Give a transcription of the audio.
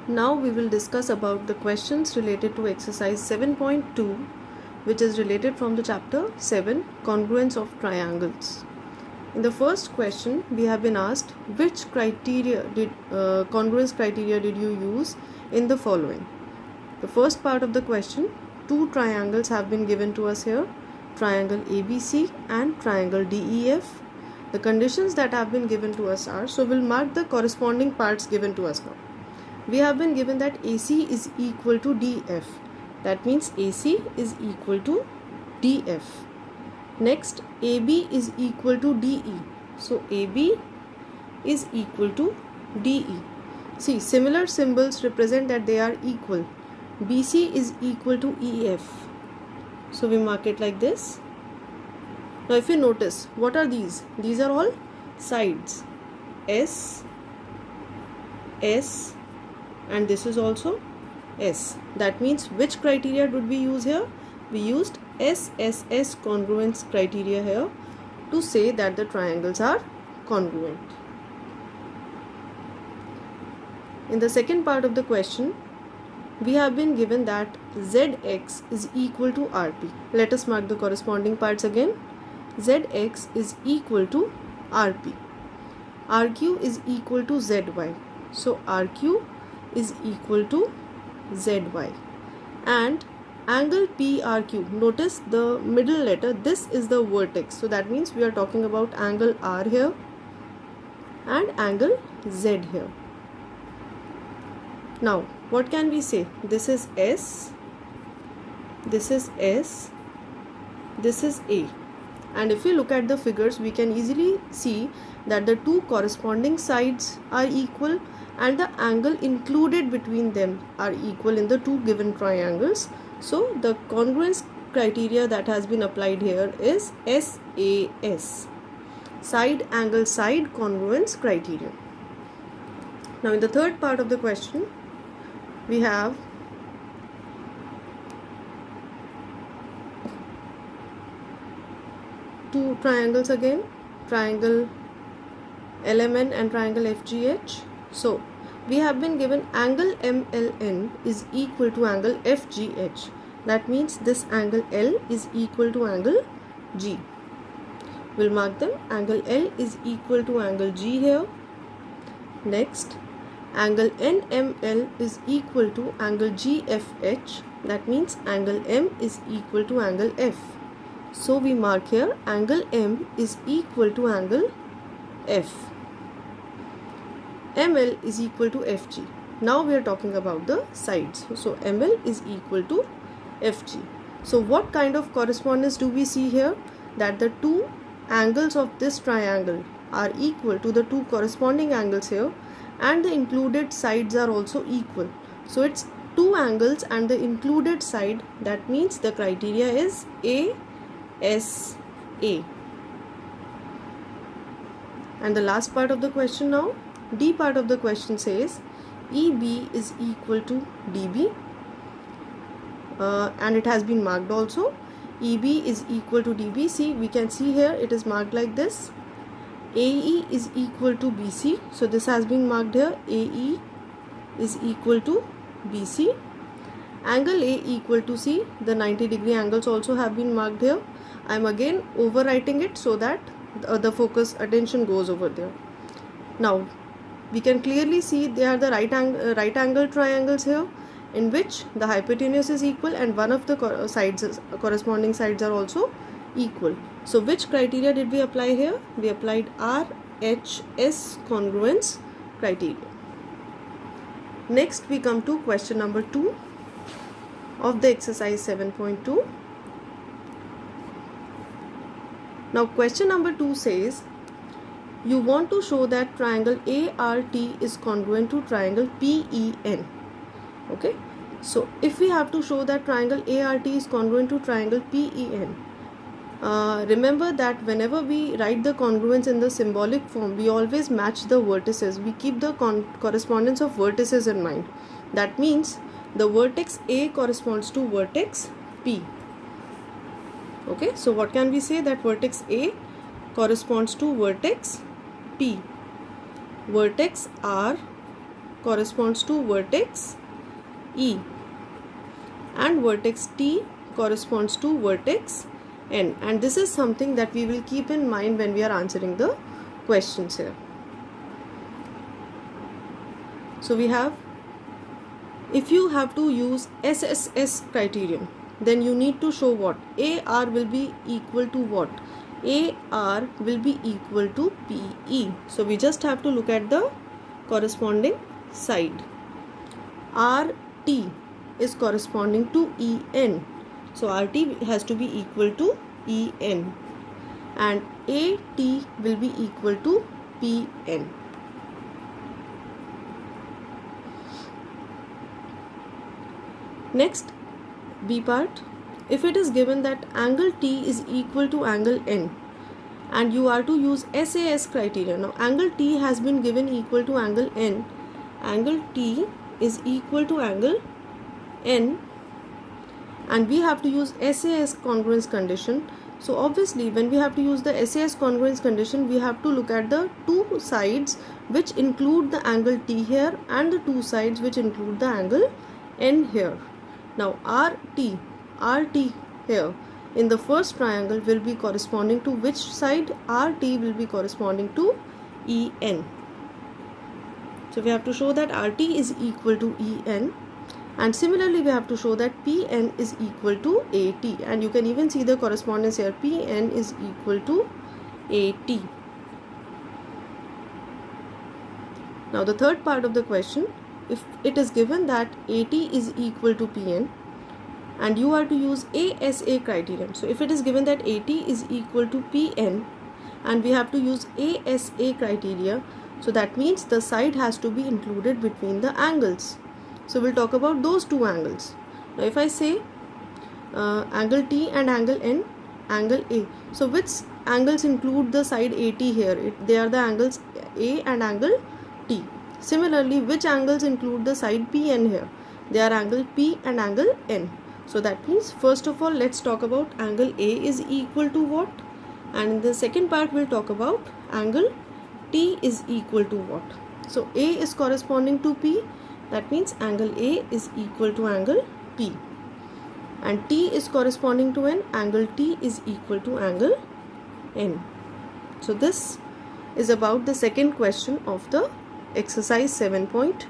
Now we will discuss about the questions related to exercise 7.2, which is related from the chapter 7, congruence of triangles. In the first question, we have been asked which congruence criteria did you use in the following. The first part of the question, two triangles have been given to us here, triangle ABC and triangle DEF. The conditions that have been given to us are, so we'll mark the corresponding parts given to us now. We have been given that AC is equal to DF. That means AC is equal to DF. Next, AB is equal to DE. So AB is equal to DE. See, similar symbols represent that they are equal. BC is equal to EF. So we mark it like this. Now if you notice, what are these? These are all sides. S, S, and this is also S. That means which criteria did we use here? We used SSS congruence criteria here to say that the triangles are congruent. In the second part of the question, we have been given that ZX is equal to RP. Let us mark the corresponding parts again. ZX is equal to RP. RQ is equal to ZY. So RQ is equal to ZY. And angle PRQ, notice the middle letter, this is the vertex. So that means we are talking about angle R here and angle Z here. Now what can we say? This is S, this is S, this is A. And if we look at the figures, we can easily see that the two corresponding sides are equal and the angle included between them are equal in the two given triangles. So the congruence criteria that has been applied here is SAS, side angle side congruence criteria. Now in the third part of the question, we have two triangles again, triangle LMN and triangle FGH. So we have been given angle MLN is equal to angle FGH. That means this angle L is equal to angle G. We'll mark them. Angle L is equal to angle G here. Next, angle NML is equal to angle GFH. That means angle M is equal to angle F. So we mark here angle M is equal to angle F. ML is equal to FG. Now we are talking about the sides. So ML is equal to FG. So what kind of correspondence do we see here? That the two angles of this triangle are equal to the two corresponding angles here, and the included sides are also equal. So it's two angles and the included side. That means the criteria is ASA. And the last part of the question now, D part of the question says EB is equal to DB, and it has been marked also. EB is equal to DB. See, we can see here it is marked like this. AE is equal to BC. So this has been marked here. AE is equal to BC. Angle A equal to C. The 90-degree angles also have been marked here. I am again overwriting it so that the focus attention goes over there. Now we can clearly see they are the right angle triangles here, in which the hypotenuse is equal and one of the corresponding sides are also equal. So which criteria did we apply here? We applied RHS congruence criteria. Next we come to question number 2 of the exercise 7.2. Now question number 2 says you want to show that triangle ART is congruent to triangle PEN. Okay, so if we have to show that triangle ART is congruent to triangle PEN, remember that whenever we write the congruence in the symbolic form, we always match the vertices. We keep the correspondence of vertices in mind. That means the vertex A corresponds to vertex P. Okay, so what can we say? That vertex A corresponds to vertex P. Vertex R corresponds to vertex E and vertex T corresponds to vertex N, and this is something that we will keep in mind when we are answering the questions here. So we have, if you have to use SSS criterion, then you need to show what? AR will be equal to what? AR will be equal to PE. So we just have to look at the corresponding side. RT is corresponding to EN. So RT has to be equal to EN. And AT will be equal to PN. Next, B part. If it is given that angle T is equal to angle N and you are to use SAS criteria. Now angle T has been given equal to angle N. Angle T is equal to angle N and we have to use SAS congruence condition. So obviously when we have to use the SAS congruence condition, we have to look at the two sides which include the angle T here and the two sides which include the angle N here. Now RT here in the first triangle will be corresponding to which side? RT will be corresponding to EN. So we have to show that RT is equal to EN, and similarly we have to show that PN is equal to AT, and you can even see the correspondence here. PN is equal to AT. Now the third part of the question, if it is given that AT is equal to PN and you are to use ASA criterion. So if it is given that AT is equal to PN and we have to use ASA criteria, so that means the side has to be included between the angles. So we'll talk about those two angles. Now if I say angle T and angle N, angle A. So which angles include the side AT here? They are the angles A and angle T. Similarly, which angles include the side PN here? They are angle P and angle N. So that means first of all let's talk about angle A is equal to what, and in the second part we'll talk about angle T is equal to what. So A is corresponding to P, that means angle A is equal to angle P, and T is corresponding to N, angle T is equal to angle N. So this is about the second question of the exercise 7.2.